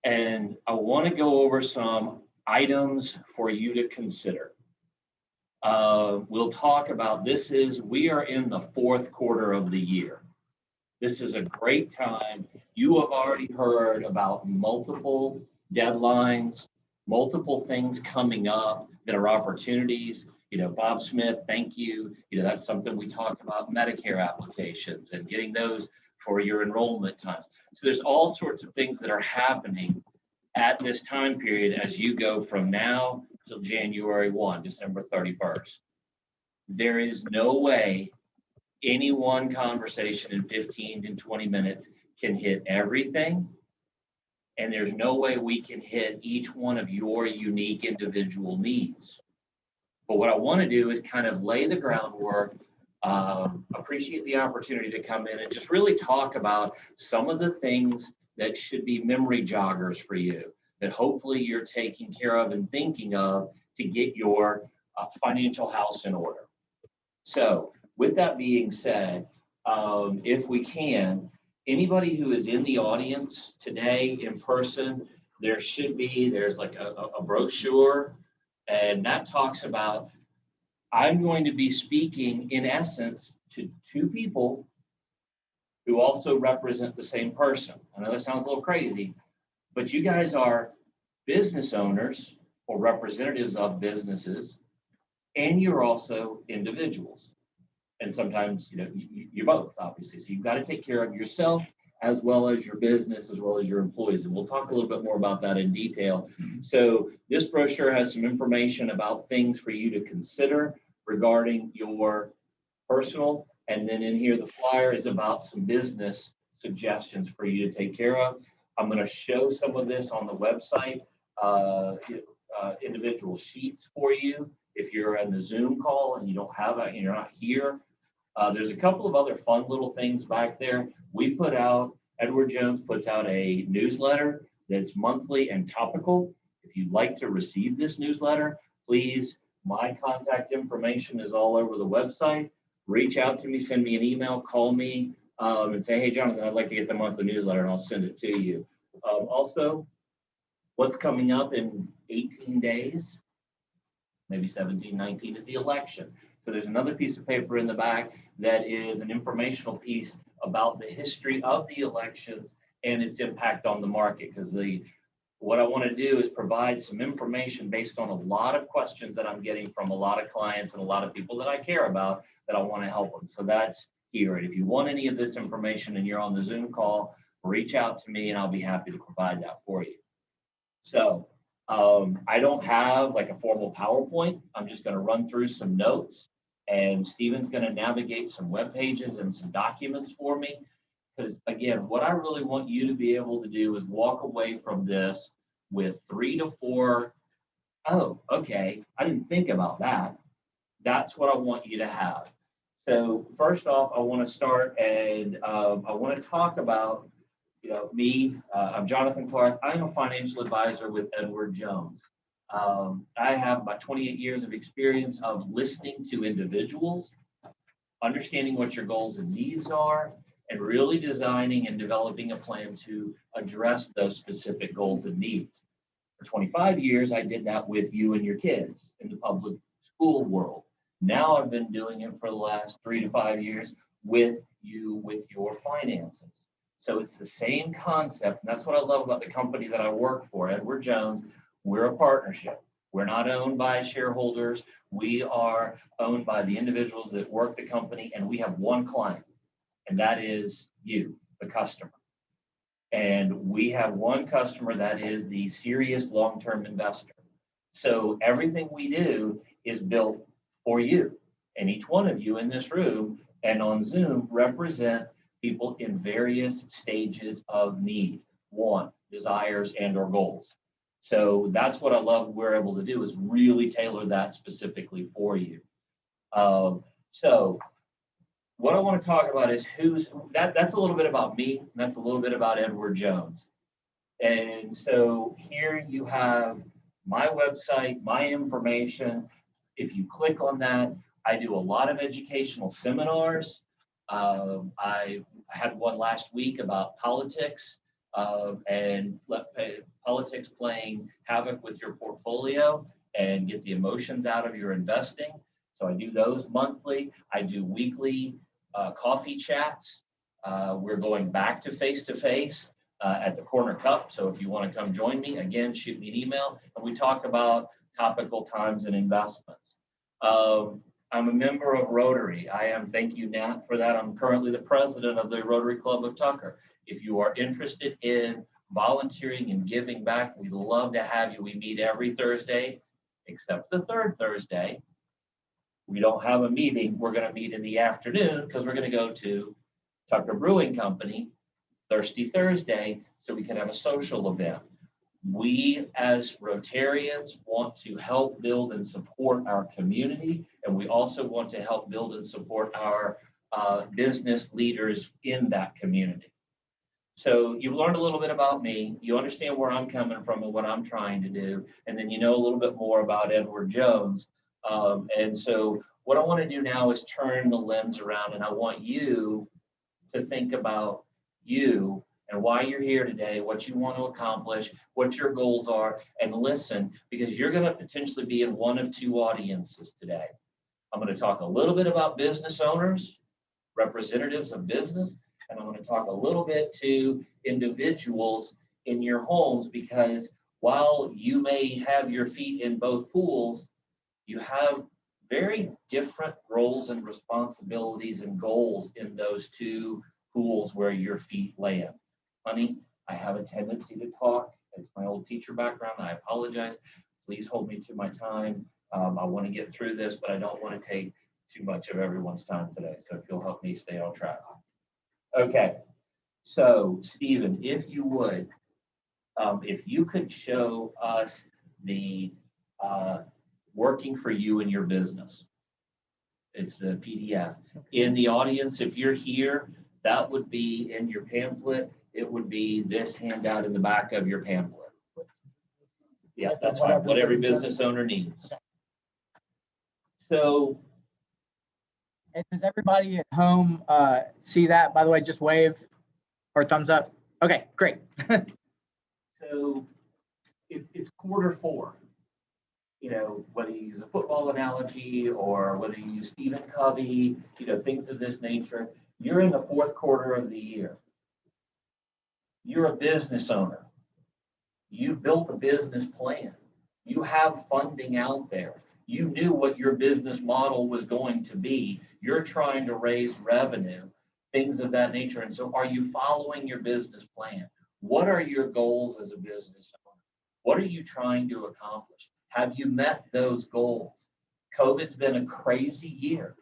And I want to go over some items for you to consider. We'll talk about we are in the fourth quarter of the year. This is a great time. You have already heard about multiple deadlines, multiple things coming up that are opportunities. Bob Smith, thank you. That's something we talk about, Medicare applications and getting those for your enrollment times. So there's all sorts of things that are happening at this time period as you go from now till January 1, December 31st. There is no way any one conversation in 15 to 20 minutes can hit everything. And there's no way we can hit each one of your unique individual needs. But what I want to do is kind of lay the groundwork, appreciate the opportunity to come in and just really talk about some of the things that should be memory joggers for you, that hopefully you're taking care of and thinking of to get your financial house in order. So with that being said, if we can, anybody who is in the audience today in person, there's like a brochure, and that talks about, I'm going to be speaking in essence to two people who also represent the same person. I know that sounds a little crazy, but you guys are business owners or representatives of businesses, and you're also individuals. And sometimes, you're both, obviously. So you've got to take care of yourself as well as your business, as well as your employees. And we'll talk a little bit more about that in detail. So this brochure has some information about things for you to consider regarding your personal. And then in here, the flyer is about some business suggestions for you to take care of. I'm going to show some of this on the website, individual sheets for you. If you're in the Zoom call and you don't have it, and you're not here, there's a couple of other fun little things back there. Edward Jones puts out a newsletter that's monthly and topical. If you'd like to receive this newsletter, please, my contact information is all over the website. Reach out to me, send me an email, call me, and say, hey, Jonathan, I'd like to get the monthly newsletter, and I'll send it to you. Also, what's coming up in 18 days, maybe 17, 19, is the election. So there's another piece of paper in the back that is an informational piece about the history of the elections and its impact on the market. Because what I want to do is provide some information based on a lot of questions that I'm getting from a lot of clients and a lot of people that I care about that I want to help them. So that's here. And if you want any of this information and you're on the Zoom call, reach out to me and I'll be happy to provide that for you. So I don't have like a formal PowerPoint. I'm just going to run through some notes, and Stephen's going to navigate some web pages and some documents for me. Because again, what I really want you to be able to do is walk away from this with 3 to 4. Oh, okay, I didn't think about that. That's what I want you to have. So first off, I want to start and I want to talk about me. I'm Johnathan Clark. I'm a financial advisor with Edward Jones. I have about 28 years of experience of listening to individuals, understanding what your goals and needs are, and really designing and developing a plan to address those specific goals and needs. For 25 years, I did that with you and your kids in the public school world. Now I've been doing it for the last 3 to 5 years with you, with your finances. So it's the same concept, and that's what I love about the company that I work for, Edward Jones. We're a partnership. We're not owned by shareholders. We are owned by the individuals that work the company, and we have one client, and that is you, the customer. And we have one customer that is the serious long-term investor. So everything we do is built for you, and each one of you in this room and on Zoom represent people in various stages of need, want, desires, and or goals. So that's what I love we're able to do, is really tailor that specifically for you. So what I want to talk about is that's a little bit about me, and that's a little bit about Edward Jones. And so here you have my website, my information. If you click on that, I do a lot of educational seminars. I had one last week about politics and politics playing havoc with your portfolio and get the emotions out of your investing. So I do those monthly. I do weekly coffee chats. We're going back to face-to-face at the Corner Cup. So if you want to come join me, again, shoot me an email. And we talk about topical times and investments. I'm a member of Rotary. Thank you, Nat, for that. I'm currently the president of the Rotary Club of Tucker. If you are interested in volunteering and giving back, we'd love to have you. We meet every Thursday, except the third Thursday. We don't have a meeting. We're going to meet in the afternoon because we're going to go to Tucker Brewing Company Thirsty Thursday so we can have a social event. We as Rotarians want to help build and support our community, and we also want to help build and support our business leaders in that community. So you've learned a little bit about me, you understand where I'm coming from and what I'm trying to do, and then you know a little bit more about Edward Jones. And so what I want to do now is turn the lens around, and I want you to think about you and why you're here today, what you want to accomplish, what your goals are, and listen, because you're going to potentially be in one of two audiences today. I'm going to talk a little bit about business owners, representatives of business, and I'm going to talk a little bit to individuals in your homes, because while you may have your feet in both pools, you have very different roles and responsibilities and goals in those two pools where your feet land. Honey, I have a tendency to talk. It's my old teacher background. I apologize. Please hold me to my time. I want to get through this, but I don't want to take too much of everyone's time today. So if you'll help me stay on track. Okay. So Stephen, if you would, if you could show us the working for you in your business. It's the PDF. In the audience, if you're here, that would be in your pamphlet. It would be this handout in the back of your pamphlet. Yeah, that's fine. What every business owner needs. So. And does everybody at home see that? By the way, just wave or thumbs up. Okay, great. So it's quarter four. You know, whether you use a football analogy or whether you use Stephen Covey, you know, things of this nature, you're in the fourth quarter of the year. You're a business owner. You built a business plan. You have funding out there. You knew what your business model was going to be. You're trying to raise revenue, things of that nature. And so are you following your business plan? What are your goals as a business owner? What are you trying to accomplish? Have you met those goals? COVID's been a crazy year.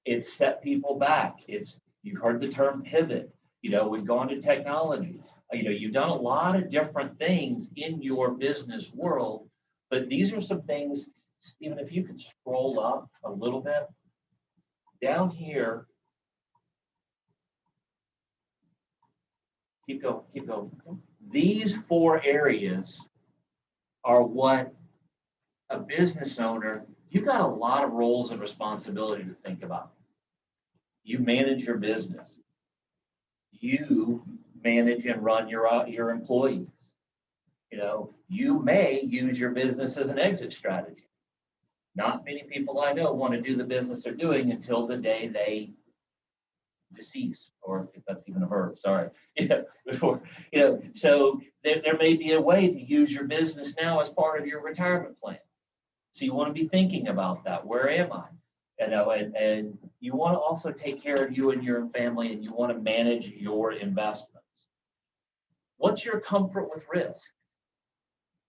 It's set people back. You've heard the term pivot. You know, we've gone to technology. You know, you've done a lot of different things in your business world, but these are some things, Stephen, if you could scroll up a little bit. Down here, keep going. These four areas are what a business owner, you've got a lot of roles and responsibility to think about. You manage your business. You manage and run your employees. You know, you may use your business as an exit strategy. Not many people I know want to do the business they're doing until the day they decease, or if that's even a verb, sorry. So there may be a way to use your business now as part of your retirement plan. So you want to be thinking about that. Where am I? You know, and you want to also take care of you and your family, and you want to manage your investments. What's your comfort with risk?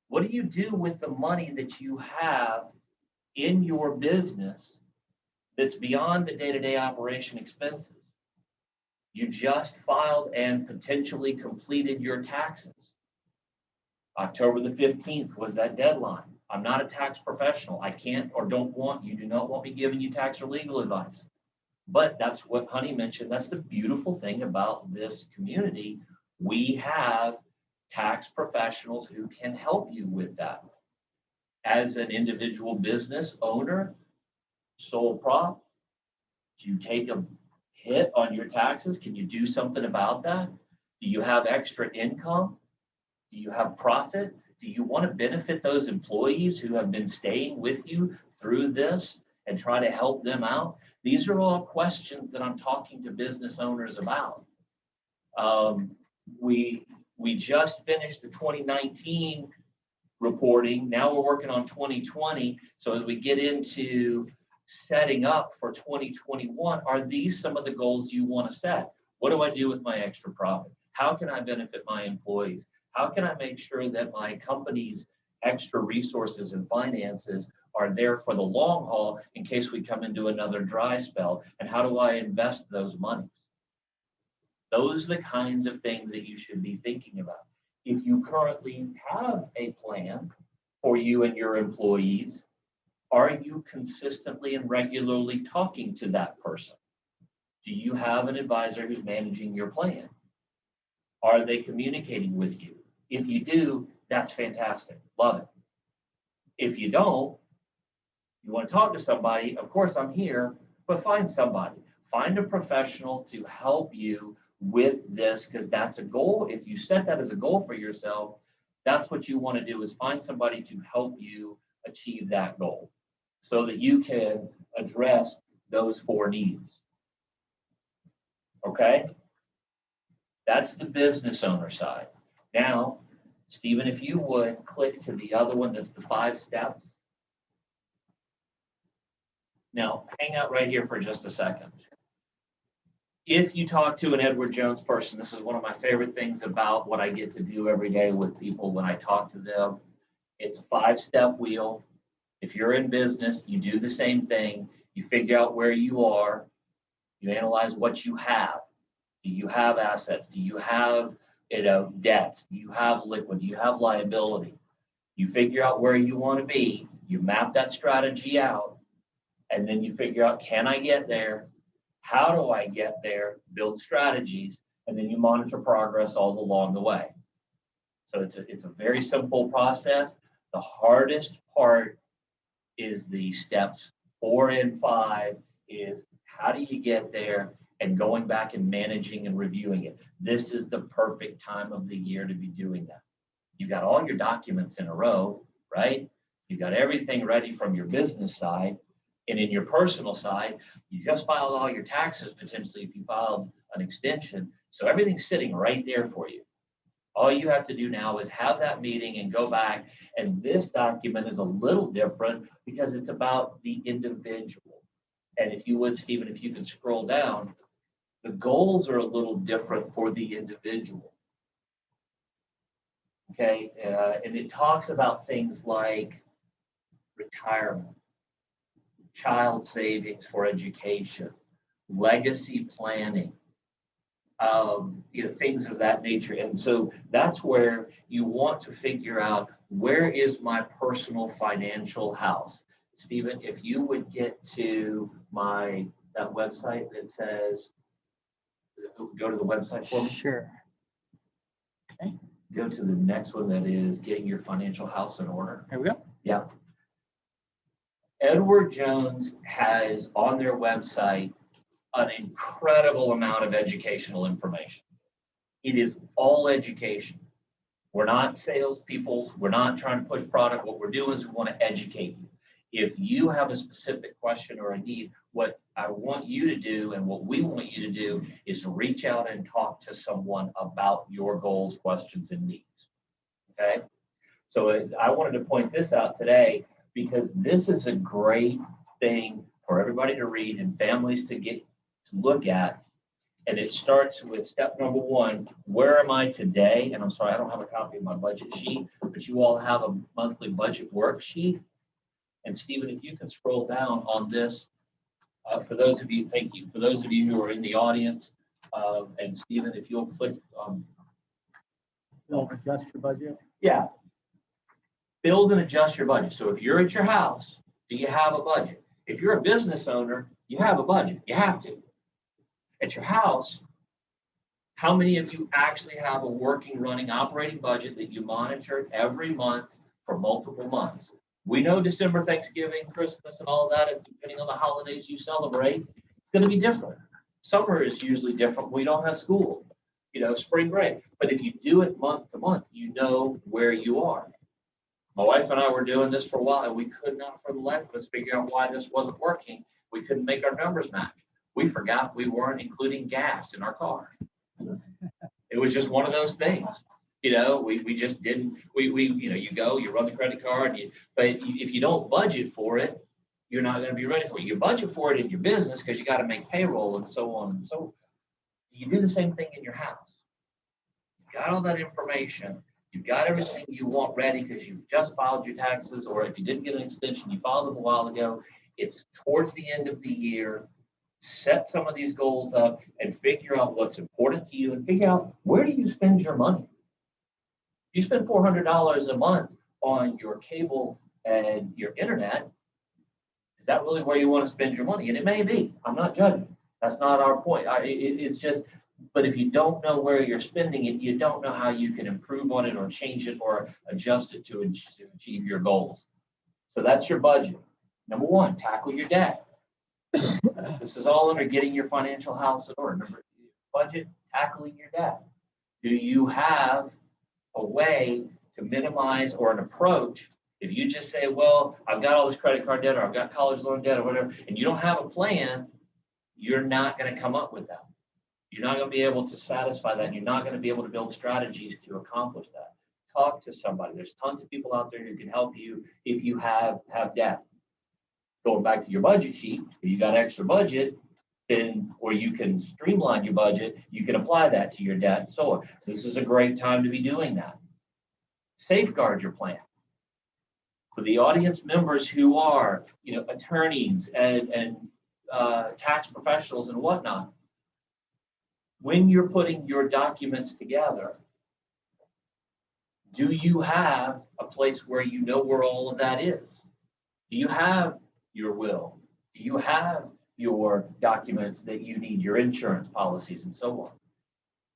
What do you do with the money that you have in your business that's beyond the day-to-day operation expenses? You just filed and potentially completed your taxes. October the 15th was that deadline. I'm not a tax professional. I can't or do not want me giving you tax or legal advice. But that's what Honey mentioned. That's the beautiful thing about this community. We have tax professionals who can help you with that. As an individual business owner, sole prop, do you take a hit on your taxes? Can you do something about that? Do you have extra income? Do you have profit? Do you want to benefit those employees who have been staying with you through this and try to help them out? These are all questions that I'm talking to business owners about. We just finished the 2019 reporting. Now we're working on 2020. So as we get into setting up for 2021, are these some of the goals you want to set? What do I do with my extra profit? How can I benefit my employees? How can I make sure that my company's extra resources and finances are there for the long haul in case we come into another dry spell? And how do I invest those monies? Those are the kinds of things that you should be thinking about. If you currently have a plan for you and your employees, are you consistently and regularly talking to that person? Do you have an advisor who's managing your plan? Are they communicating with you? If you do, that's fantastic. Love it. If you don't, you want to talk to somebody, of course I'm here, but find somebody. Find a professional to help you with this, because that's a goal. If you set that as a goal for yourself, that's what you want to do, is find somebody to help you achieve that goal so that you can address those 4 needs. Okay? That's the business owner side. Now, Stephen, if you would click to the other one, that's the 5 steps. Now, hang out right here for just a second. If you talk to an Edward Jones person, this is one of my favorite things about what I get to do every day with people when I talk to them. It's a 5-step wheel. If you're in business, you do the same thing. You figure out where you are. You analyze what you have. Do you have assets? Do you have debts? Do you have liquid? Do you have liability? You figure out where you want to be. You map that strategy out. And then you figure out, can I get there? How do I get there? Build strategies, and then you monitor progress all along the way. So it's a very simple process. The hardest part is the steps 4 and 5 is how do you get there, and going back and managing and reviewing it. This is the perfect time of the year to be doing that. You've got all your documents in a row, right? You've got everything ready from your business side. And in your personal side, you just filed all your taxes, potentially, if you filed an extension. So everything's sitting right there for you. All you have to do now is have that meeting and go back. And this document is a little different because it's about the individual. And if you would, Stephen, if you could scroll down, the goals are a little different for the individual. Okay, and it talks about things like retirement, child savings for education, legacy planning, things of that nature. And so that's where you want to figure out, where is my personal financial house? Stephen, if you would get to that website that says, go to the website for me. Sure. Okay. Go to the next one, that is getting your financial house in order. There we go. Yeah. Edward Jones has on their website an incredible amount of educational information. It is all education. We're not salespeople. We're not trying to push product. What we're doing is we want to educate you. If you have a specific question or a need, what I want you to do and what we want you to do is reach out and talk to someone about your goals, questions, and needs. Okay? So I wanted to point this out today, because this is a great thing for everybody to read and families to get to look at. And it starts with step number 1, where am I today? And I'm sorry, I don't have a copy of my budget sheet, but you all have a monthly budget worksheet. And Stephen, if you can scroll down on this, for those of you, thank you. For those of you who are in the audience, and Stephen, if you'll click. You'll adjust your budget. Yeah. Build and adjust your budget. So if you're at your house, do you have a budget? If you're a business owner, you have a budget. You have to. At your house, how many of you actually have a working, running, operating budget that you monitor every month for multiple months? We know December, Thanksgiving, Christmas, and all of that, and depending on the holidays you celebrate, it's going to be different. Summer is usually different. We don't have school, spring break. But if you do it month to month, you know where you are. My wife and I were doing this for a while, and we could not for the life of us figure out why this wasn't working. We couldn't make our numbers match. We forgot we weren't including gas in our car. It was just one of those things. We just didn't, you go, you run the credit card, but if you don't budget for it, you're not going to be ready for it. You budget for it in your business because you got to make payroll and so on and so on. You do the same thing in your house. You got all that information. You've got everything you want ready because you've just filed your taxes, or if you didn't get an extension, you filed them a while ago. It's towards the end of the year. Set some of these goals up and figure out what's important to you and figure out where do you spend your money. You spend $400 a month on your cable and your internet. Is that really where you want to spend your money? And it may be. I'm not judging. That's not our point. It's just, but if you don't know where you're spending it, you don't know how you can improve on it or change it or adjust it to achieve your goals. So that's your budget. Number one, tackle your debt. This is all under getting your financial house in order. Number two, budget, tackling your debt. Do you have a way to minimize or an approach? If you just say, well, I've got all this credit card debt or I've got college loan debt or whatever, and you don't have a plan, you're not going to come up with that. You're not going to be able to satisfy that. And you're not going to be able to build strategies to accomplish that. Talk to somebody. There's tons of people out there who can help you if you have debt. Going back to your budget sheet, if you got extra budget, then, or you can streamline your budget, you can apply that to your debt and so on. So this is a great time to be doing that. Safeguard your plan. For the audience members who are, attorneys and tax professionals and whatnot, when you're putting your documents together, do you have a place where you know where all of that is? Do you have your will? Do you have your documents that you need, your insurance policies and so on?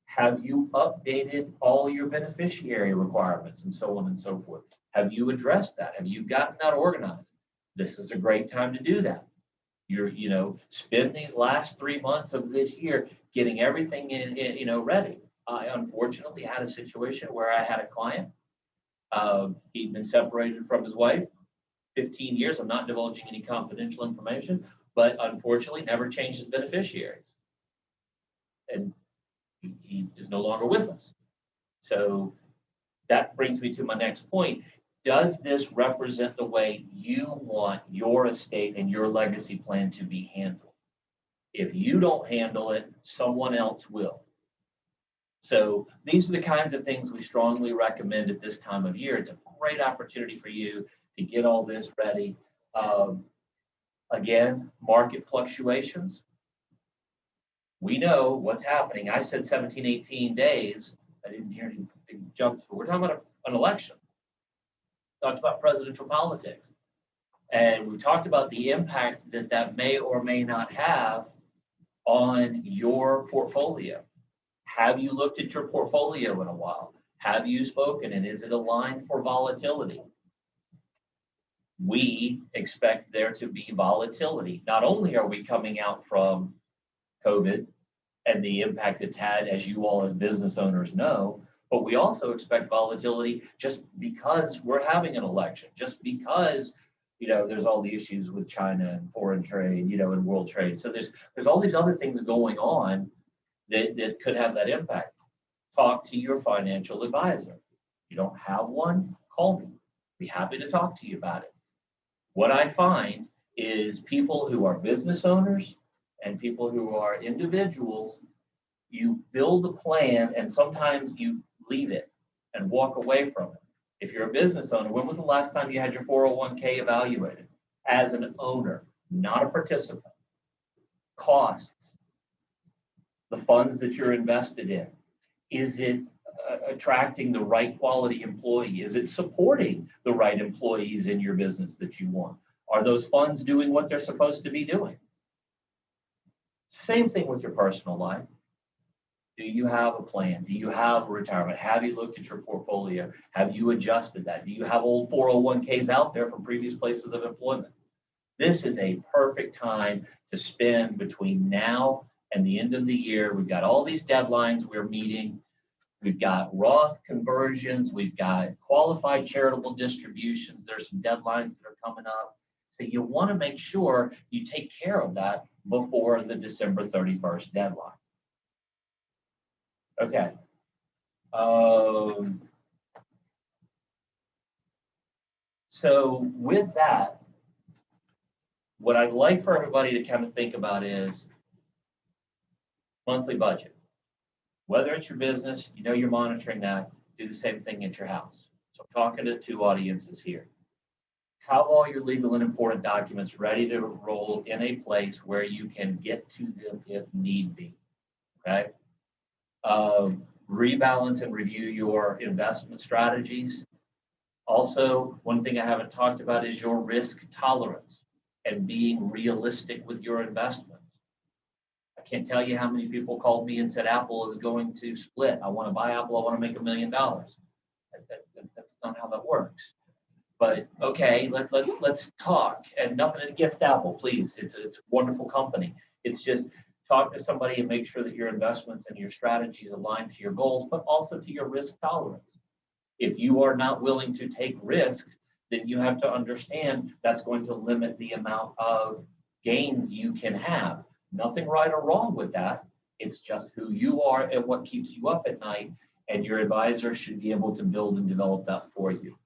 Have you updated all your beneficiary requirements and so on and so forth? Have you addressed that? Have you gotten that organized? This is a great time to do that. Spend these last 3 months of this year getting everything ready. I unfortunately had a situation where I had a client. He'd been separated from his wife 15 years. I'm not divulging any confidential information, but unfortunately never changed his beneficiaries. And he is no longer with us. So that brings me to my next point. Does this represent the way you want your estate and your legacy plan to be handled? If you don't handle it, someone else will. So these are the kinds of things we strongly recommend at this time of year. It's a great opportunity for you to get all this ready. Again, market fluctuations. We know what's happening. I said 17, 18 days. I didn't hear any big jumps, but we're talking about an election. Talked about presidential politics. And we talked about the impact that may or may not have on your portfolio. Have you looked at your portfolio in a while? Have you spoken, and is it aligned for volatility? We expect there to be volatility. Not only are we coming out from COVID and the impact it's had, as you all as business owners know, but we also expect volatility just because we're having an election, just because there's all the issues with China and foreign trade, and world trade. So there's all these other things going on that could have that impact. Talk to your financial advisor. If you don't have one, call me. Be happy to talk to you about it. What I find is people who are business owners and people who are individuals, you build a plan and sometimes you leave it and walk away from it. If you're a business owner, when was the last time you had your 401k evaluated? As an owner, not a participant. Costs, the funds that you're invested in. Is it attracting the right quality employee? Is it supporting the right employees in your business that you want? Are those funds doing what they're supposed to be doing? Same thing with your personal life. Do you have a plan? Do you have a retirement? Have you looked at your portfolio? Have you adjusted that? Do you have old 401ks out there from previous places of employment? This is a perfect time to spend between now and the end of the year. We've got all these deadlines we're meeting. We've got Roth conversions. We've got qualified charitable distributions. There's some deadlines that are coming up. So you want to make sure you take care of that before the December 31st deadline. Okay. So with that, what I'd like for everybody to kind of think about is monthly budget. Whether it's your business, you know you're monitoring that, do the same thing at your house. So I'm talking to two audiences here. Have all your legal and important documents ready to roll in a place where you can get to them if need be. Okay. Rebalance and review your investment strategies. Also, one thing I haven't talked about is your risk tolerance and being realistic with your investments. I can't tell you how many people called me and said Apple is going to split. I want to buy Apple. I want to make $1 million. That's not how that works. But okay, let's talk. And nothing against Apple, please. It's a wonderful company. It's just talk to somebody and make sure that your investments and your strategies align to your goals, but also to your risk tolerance. If you are not willing to take risks, then you have to understand that's going to limit the amount of gains you can have. Nothing right or wrong with that. It's just who you are and what keeps you up at night. And your advisor should be able to build and develop that for you.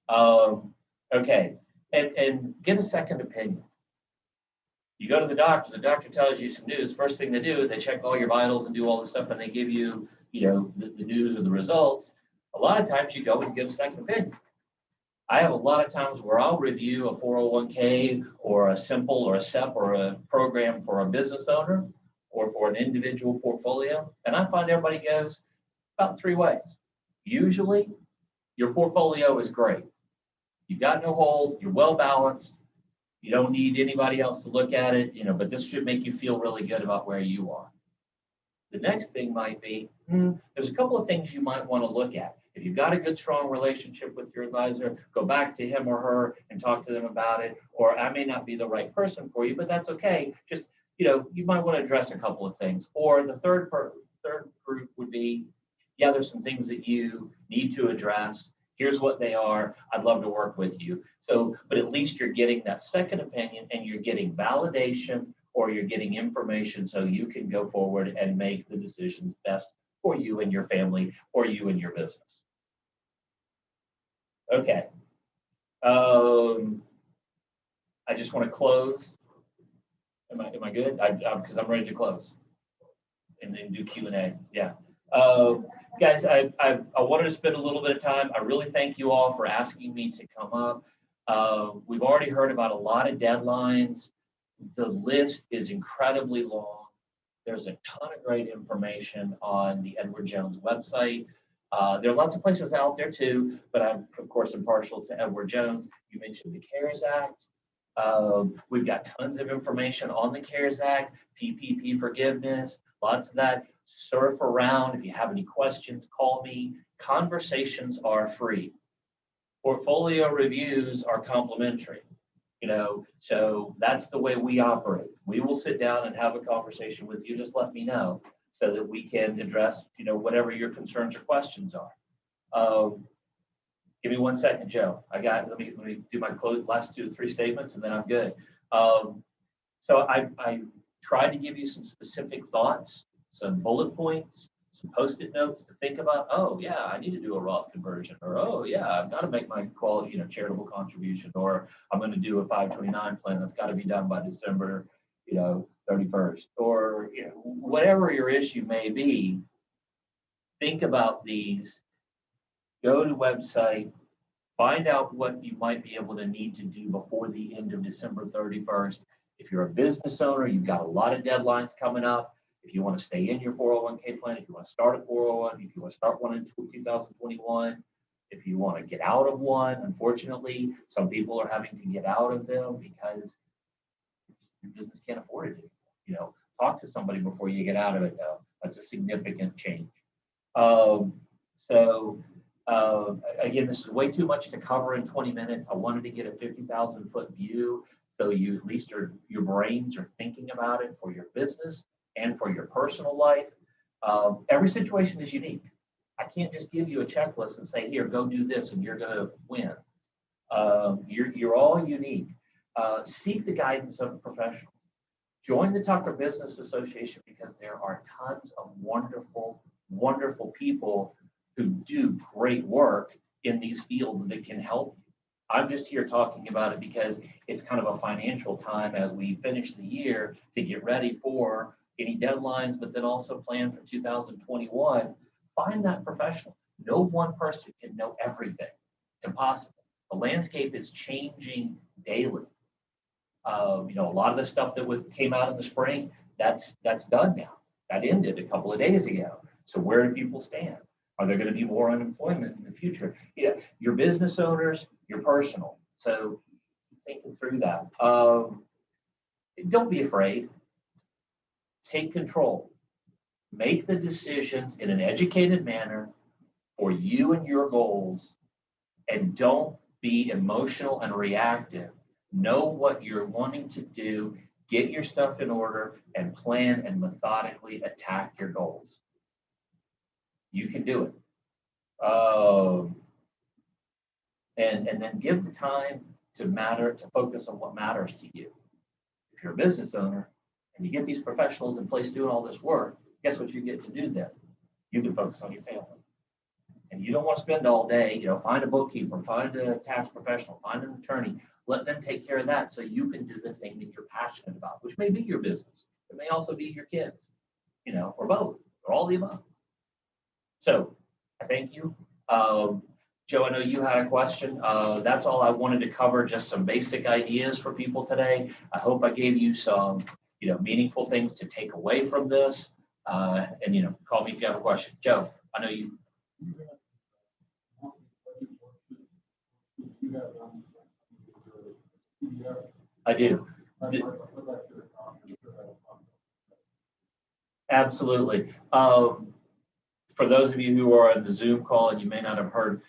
Okay, and get a second opinion. You go to the doctor tells you some news. First thing they do is they check all your vitals and do all this stuff, and they give you, the news or the results. A lot of times you go and get a second opinion. I have a lot of times where I'll review a 401k or a simple or a SEP or a program for a business owner or for an individual portfolio, and I find everybody goes about 3 ways. Usually, your portfolio is great. You've got no holes, you're well balanced, you don't need anybody else to look at it, but this should make you feel really good about where you are. The next thing might be, there's a couple of things you might want to look at. If you've got a good, strong relationship with your advisor, go back to him or her and talk to them about it. Or I may not be the right person for you, but that's okay. Just, you might want to address a couple of things. Or the third group would be, yeah, there's some things that you need to address. Here's what they are. I'd love to work with you. So, but at least you're getting that second opinion and you're getting validation or you're getting information so you can go forward and make the decisions best for you and your family or you and your business. Okay. I just want to close. Am I good? Because I'm ready to close and then do Q&A. Yeah. Guys, I wanted to spend a little bit of time. I really thank you all for asking me to come up. We've already heard about a lot of deadlines. The list is incredibly long. There's a ton of great information on the Edward Jones website. There are lots of places out there too, but I'm, of course, impartial to Edward Jones. You mentioned the CARES Act. We've got tons of information on the CARES Act, PPP forgiveness, lots of that. Surf around. If you have any questions, call me. Conversations are free. Portfolio reviews are complimentary. So that's the way we operate. We will sit down and have a conversation with you. Just let me know so that we can address, whatever your concerns or questions are. Give me 1 second, Joe. Let me do my last 2 or 3 statements and then I'm good. So I tried to give you some specific thoughts, some bullet points, some Post-it notes to think about. Oh yeah, I need to do a Roth conversion, or oh yeah, I've got to make my quality, charitable contribution, or I'm going to do a 529 plan that's got to be done by December, 31st, or whatever your issue may be. Think about these. Go to website. Find out what you might be able to need to do before the end of December 31st. If you're a business owner, you've got a lot of deadlines coming up. If you want to stay in your 401k plan, if you want to start a 401, if you want to start one in 2021, if you want to get out of one, unfortunately, some people are having to get out of them because your business can't afford it anymore. Talk to somebody before you get out of it, though. That's a significant change. Again, this is way too much to cover in 20 minutes. I wanted to get a 50,000-foot view so you at least your brains are thinking about it for your business and for your personal life. Every situation is unique. I can't just give you a checklist and say, here, go do this and you're going to win. You're all unique. Seek the guidance of a professional. Join the Tucker Business Association because there are tons of wonderful, wonderful people who do great work in these fields that can help you. I'm just here talking about it because it's kind of a financial time as we finish the year to get ready for any deadlines, but then also plan for 2021. Find that professional. No one person can know everything. It's impossible. The landscape is changing daily. A lot of the stuff that came out in the spring, that's done now. That ended a couple of days ago. So where do people stand? Are there going to be more unemployment in the future? Yeah, your business owners, your personal. So thinking through that. Don't be afraid. Take control. Make the decisions in an educated manner for you and your goals, and don't be emotional and reactive. Know what you're wanting to do, get your stuff in order, and plan and methodically attack your goals. You can do it. And then give the time to focus on what matters to you. If you're a business owner and you get these professionals in place doing all this work, guess what you get to do then? You can focus on your family. And you don't want to spend all day, find a bookkeeper, find a tax professional, find an attorney, let them take care of that so you can do the thing that you're passionate about, which may be your business. It may also be your kids, or both, or all the above. So I thank you. Joe, I know you had a question. That's all I wanted to cover, just some basic ideas for people today. I hope I gave you some, meaningful things to take away from this. And, call me if you have a question. Joe, I know you. I do. Absolutely. For those of you who are on the Zoom call and you may not have heard,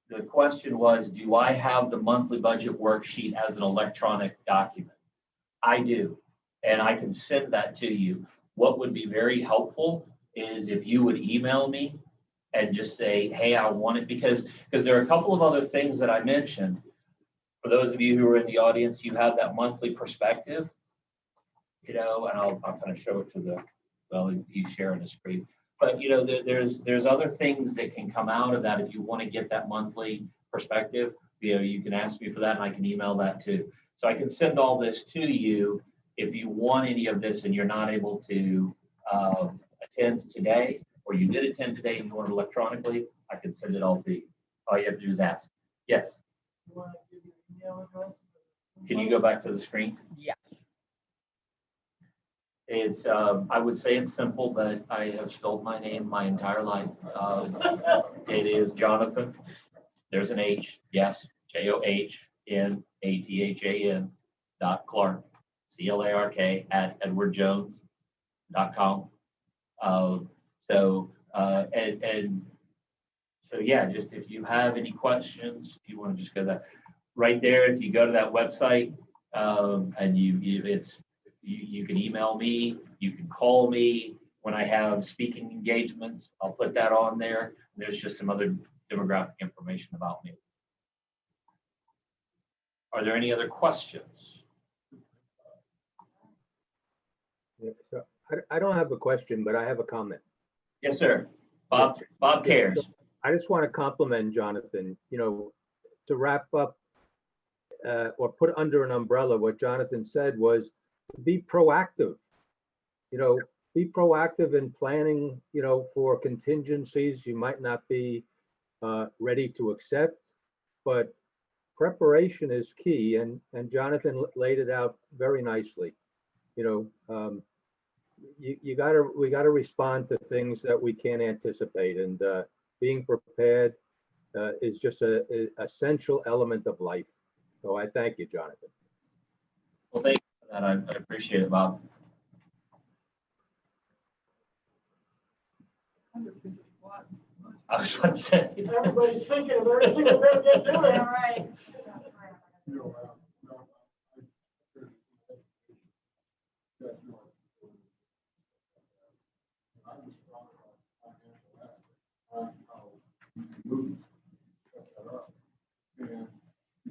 the question was, do I have the monthly budget worksheet as an electronic document? I do, and I can send that to you. What would be very helpful is if you would email me and just say, hey, I want it, because there are a couple of other things that I mentioned. For those of you who are in the audience, you have that monthly perspective, and I'll kind of show it to he's sharing the screen. But there's other things that can come out of that if you want to get that monthly perspective. You can ask me for that, and I can email that too. So I can send all this to you if you want any of this and you're not able to attend today, or you did attend today and you want it electronically. I can send it all to you. All you have to do is ask. Yes. You want to give your email address? Can you go back to the screen? Yeah. It's, I would say it's simple, but I have spelled my name my entire life. It is Johnathan. There's an H. Yes. JOHNATHAN .Clark. CLARK @edwardjones.com. So yeah, just if you have any questions, if you want to just go that right there, if you go to that website, and you can email me, you can call me when I have speaking engagements. I'll put that on there. There's just some other demographic information about me. Are there any other questions? Yeah, so I don't have a question, but I have a comment. Yes, sir. Bob cares. I just want to compliment Johnathan, to wrap up or put under an umbrella, what Johnathan said was to be proactive, be proactive in planning, for contingencies you might not be ready to accept, but preparation is key. And Johnathan laid it out very nicely. We gotta respond to things that we can't anticipate, and being prepared is just a essential element of life. So I thank you, Johnathan. Well, thank you for that. I appreciate it, Bob. I was about to say. Everybody's thinking of everything they're going to do. All right.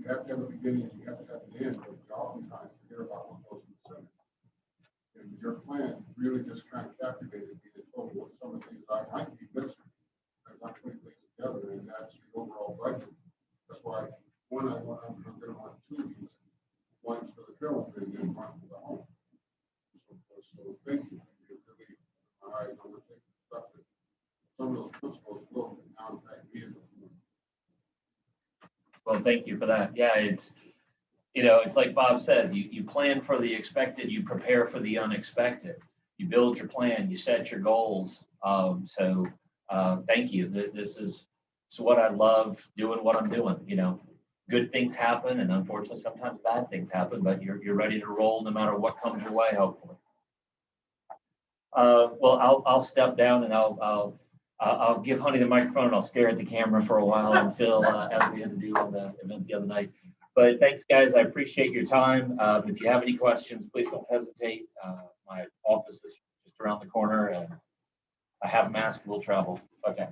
you have to have a beginning, you have to have an end, but you oftentimes forget about what goes in the center. And your plan really just kind of captivated me and told me what some of the things that I might be missing as I'm putting things together, and that's the overall budget. That's why I'm gonna want two of these, one for the film and then one for the home. So thank you. You really, I know we're taking stuff that some of those principles will now impact me. Well, thank you for that. Yeah, it's, it's like Bob said, you plan for the expected, you prepare for the unexpected. You build your plan, you set your goals. Thank you. This is what I love doing what I'm doing, Good things happen, and unfortunately, sometimes bad things happen, but you're ready to roll no matter what comes your way, hopefully. Well, I'll step down and I'll give Honey the microphone and I'll stare at the camera for a while until, as we had to do on the event the other night. But thanks, guys. I appreciate your time. If you have any questions, please don't hesitate. My office is just around the corner, and I have a mask. We'll travel. Okay.